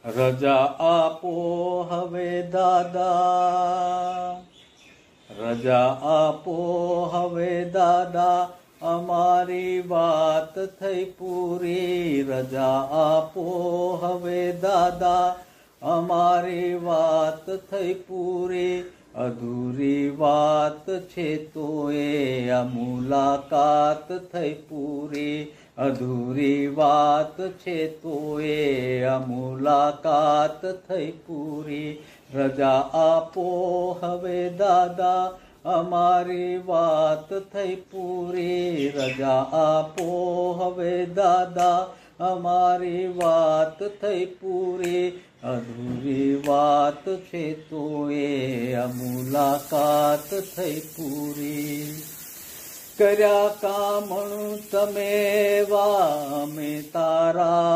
રજા આપો હવે દાદા, રજા આપો હવે દાદા, અમારી વાત થઈ પૂરી. રજા આપો હવે દાદા, અમારી વાત થઈ પૂરી. અધૂરી વાત છે તોય આ મુલાકાત થઈ પૂરી. અધૂરી વાત છે તોય આ મુલાકાત થઈ પૂરી. રજા આપો હવે દાદા, અમારી વાત થઈ પૂરી. રજા આપો હવે દાદા, અમારી વાત થઈ પૂરી. અધૂરી વાત છે તોય આ મુલાકાત થઈ પૂરી. કર્યા કામણું તમે વા અમે તારા